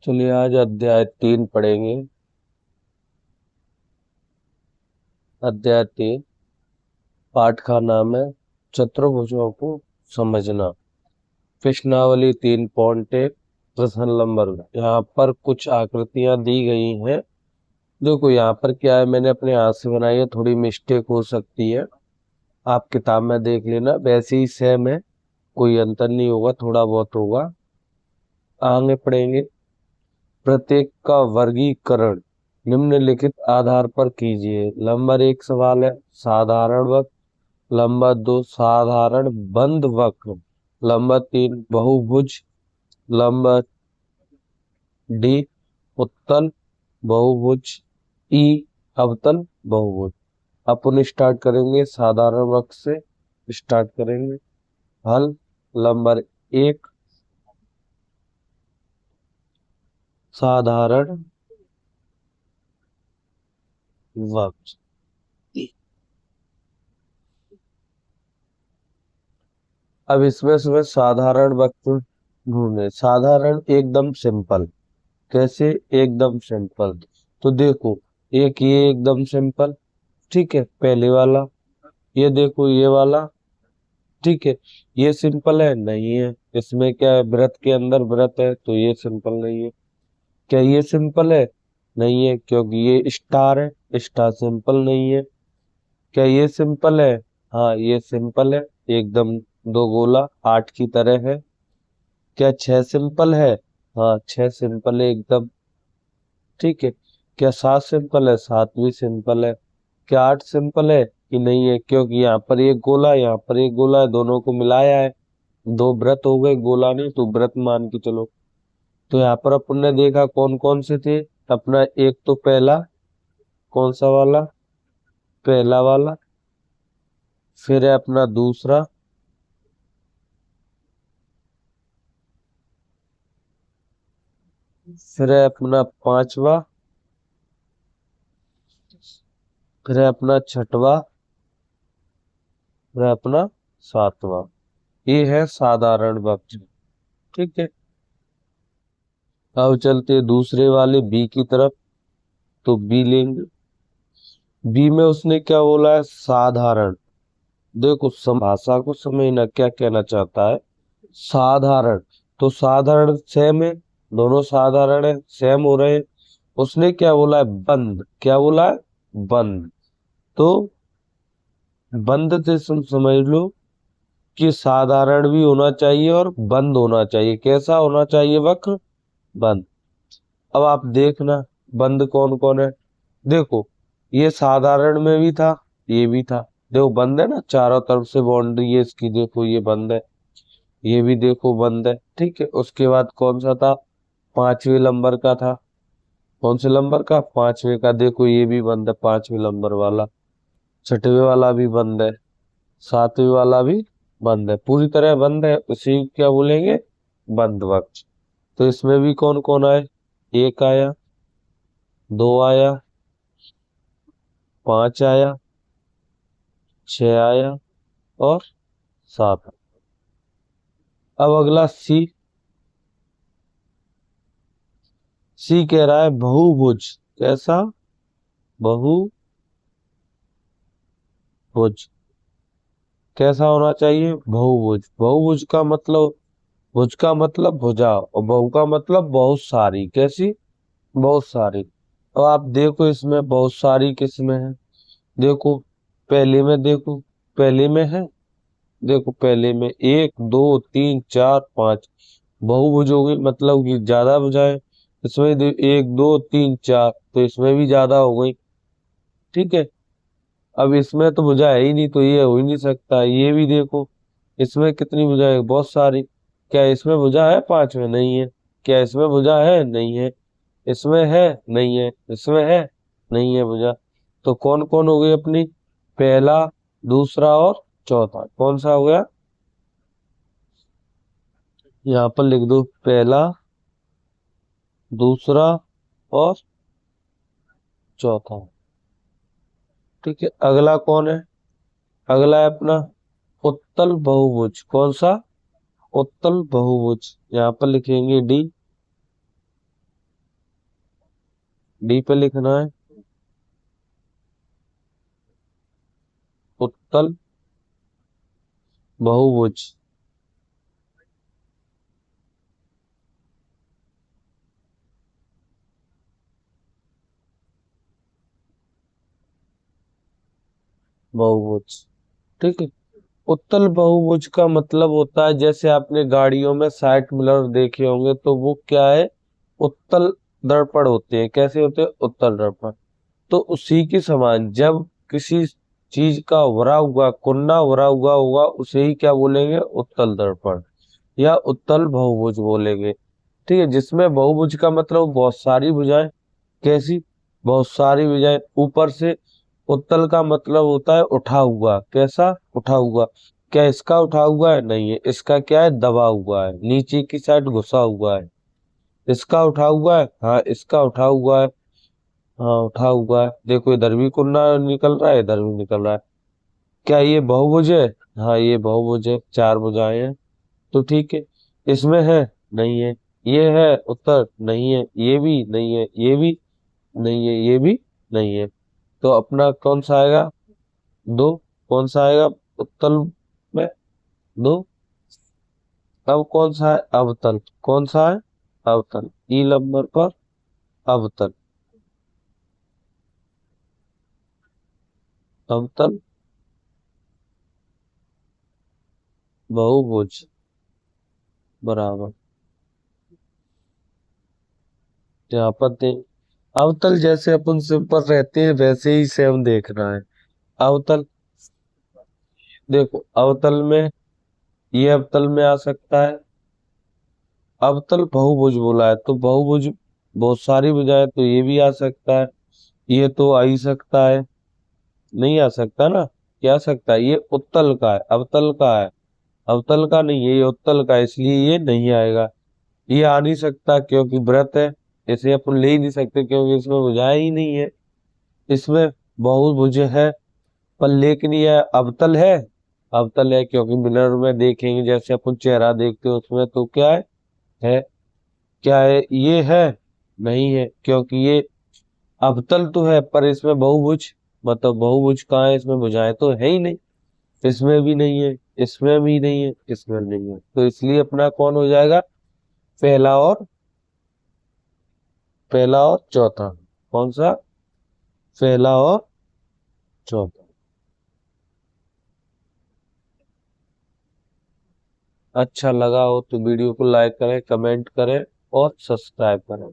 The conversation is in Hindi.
चलिए आज अध्याय 3 पढ़ेंगे। अध्याय 3 पाठ का नाम है चतुर्भुजों को समझना। प्रश्नावली 3.1 प्रश्न नंबर। यहाँ पर कुछ आकृतियां दी गई हैं। देखो यहाँ पर क्या है, मैंने अपने हाथ से बनाई है, थोड़ी मिस्टेक हो सकती है, आप किताब में देख लेना। वैसे ही सेम है, कोई अंतर नहीं होगा, थोड़ा बहुत होगा। आगे पढ़ेंगे। प्रत्येक का वर्गीकरण निम्नलिखित आधार पर कीजिए। नंबर 1 सवाल है साधारण वक्र। नंबर 2 साधारण बंद वक्र। नंबर 3 बहुभुज। नंबर डी उत्तल बहुभुज। ई अवतल बहुभुज। अपन स्टार्ट करेंगे साधारण वक्र से, स्टार्ट करेंगे। हल नंबर 1 साधारण वक्र। अब इसमें से साधारण वक्र ढूंढे। साधारण एकदम सिंपल। कैसे एकदम सिंपल? तो देखो, एक ये एकदम सिंपल, ठीक है, पहले वाला। ये देखो ये वाला, ठीक है। ये सिंपल है? नहीं है। इसमें क्या है, वृत्त के अंदर वृत्त है, तो ये सिंपल नहीं है। क्या ये सिंपल है? नहीं है, क्योंकि ये स्टार है, स्टार सिंपल नहीं है। क्या ये सिंपल है? हाँ ये सिंपल है एकदम, दो गोला 8 की तरह है। क्या 6 सिंपल है? हाँ 6 सिंपल है एकदम, ठीक है। क्या 7 सिंपल है? 7 भी सिंपल है। क्या 8 सिंपल है कि नहीं है? क्योंकि यहाँ पर एक गोला, यहाँ पर एक गोला है, दोनों को मिलाया है, दो व्रत हो गए, गोला नहीं तो व्रत मान के चलो। तो यहाँ पर अपन ने देखा कौन कौन से थे अपना। एक तो पहला, कौन सा वाला? पहला वाला। फिर है अपना दूसरा, फिर है अपना पांचवा, फिर है अपना छठवा, फिर है अपना सातवां। ये है साधारण वक्र, ठीक है। अब चलते दूसरे वाले बी की तरफ। तो बी लेंगे। बी में उसने क्या बोला है? साधारण। देखो भाषा को समझना क्या कहना चाहता है। साधारण, तो साधारण सेम है, दोनों साधारण है, सेम हो रहे हैं। उसने क्या बोला है? बंद। क्या बोला है? बंद। तो बंद से समझ लो कि साधारण भी होना चाहिए और बंद होना चाहिए। कैसा होना चाहिए वक्र? बंद। अब आप देखना बंद कौन कौन है। देखो ये साधारण में भी था, ये भी था। देखो बंद है ना, चारों तरफ से बाउंड्री है इसकी, देखो ये बंद है, ये भी देखो बंद है, ठीक है। उसके बाद कौन सा था? 5वें नंबर का था। कौन से नंबर का? 5वें का। देखो ये भी बंद है, 5वें नंबर वाला। 6वें वाला भी बंद है, 7वें वाला भी बंद है, पूरी तरह बंद है। उसी क्या बोलेंगे? बंद वक्र। तो इसमें भी कौन कौन आए? 1 आया, 2 आया, 5 आया, 6 आया और 7। अब अगला सी। सी कह रहा है बहुभुज। कैसा? बहुभुज। कैसा होना चाहिए? बहुभुज। बहुभुज का मतलब, भुज का मतलब भुजा, और बहु का मतलब बहुत सारी। कैसी? बहुत सारी। अब आप देखो इसमें बहुत सारी किस्में हैं। देखो पहले में, देखो पहले में है, देखो पहले में 1 2 3 4 5 बहुभुज हो गई, मतलब कि ज्यादा भुजाएं। इसमें 1 2 3 4, तो इसमें भी ज्यादा हो गई, ठीक है। अब इसमें तो भुजा है ही नहीं, तो ये हो ही नहीं सकता। ये भी देखो, इसमें कितनी भुजा है? बहुत सारी। क्या इसमें भुजा है? 5 में नहीं है। क्या इसमें भुजा है? नहीं है। इसमें है? नहीं है। इसमें है? नहीं है भुजा। तो कौन कौन हो गई अपनी? पहला, दूसरा और चौथा। कौन सा हो गया? यहाँ पर लिख दो, पहला, दूसरा और चौथा, ठीक है। अगला कौन है? अगला है अपना उत्तल बहुभुज। कौन सा? उत्तल बहुभुज। यहाँ पर लिखेंगे डी। डी पे लिखना है उत्तल बहुभुज। बहुभुज, ठीक है। उत्तल बहुभुज का मतलब होता है, जैसे आपने गाड़ियों में साइड मिरर देखे होंगे, तो वो क्या है, उत्तल दर्पण होते हैं। कैसे होते हैं, उत्तल दर्पण। तो उसी के समान जब किसी चीज का भरा हुआ कुन्ना भरा हुआ होगा, उसे ही क्या बोलेंगे, उत्तल दर्पण या उत्तल बहुभुज बोलेंगे। ठीक है, जिसमें बहुभुज का मतलब बहुत सारी भुजाएं। कैसी, बहुत सारी भुजाएं ऊपर से। उत्तल का मतलब होता है उठा हुआ। कैसा, उठा हुआ। क्या इसका उठा हुआ है, नहीं है। इसका क्या है, दबा हुआ है, नीचे की साइड घुसा हुआ है। इसका उठा हुआ है, हाँ इसका उठा हुआ है। हाँ उठा हुआ है, देखो इधर भी कुन्ना निकल रहा है, इधर भी निकल रहा है। क्या ये बहुभुज है, हाँ ये बहुभुज है, चार भुजाएं हैं। तो ठीक है, इसमें है, नहीं है। ये है उत्तर, नहीं है। ये भी नहीं है, ये भी नहीं है, ये भी नहीं है। तो अपना कौन सा आएगा, दो। कौन सा आएगा उत्तल में, दो। अब कौन सा है अवतल, कौन सा है अवतल, ई नंबर पर अवतल। अवतल बहुभुज बराबर, यहाँ पर दे। अवतल जैसे अपन सिंपल रहते हैं वैसे ही सेम देखना है। अवतल, देखो अवतल में, ये अवतल में आ सकता है। अवतल बहुभुज बोला है तो बहुभुज बहुत सारी भुजाएं, तो ये भी आ सकता है। ये तो आ ही सकता है, नहीं आ सकता ना। क्या आ सकता है, ये उत्तल का है, अवतल का है। अवतल का नहीं है, ये उत्तल का है, इसलिए ये नहीं आएगा। ये आ नहीं सकता क्योंकि व्रत है। इसे अपन ले ही नहीं सकते क्योंकि इसमें भुजाएं ही नहीं है। इसमें बहुभुज है, पर लेकिन ये अवतल है। अवतल है क्योंकि मिरर में देखेंगे, जैसे अपन चेहरा देखते हैं उसमें, तो क्या है क्या है, ये है, नहीं है क्योंकि ये अवतल तो है, पर इसमें बहुभुज, मतलब बहुभुज कहाँ है, इसमें भुजाएं तो है ही नहीं। इसमें भी नहीं है, इसमें भी नहीं है, इसमें नहीं है, तो इसलिए अपना कौन हो जाएगा, पहला और, पहला और चौथा। कौन सा, पहला और चौथा। अच्छा लगा हो तो वीडियो को लाइक करें, कमेंट करें और सब्सक्राइब करें।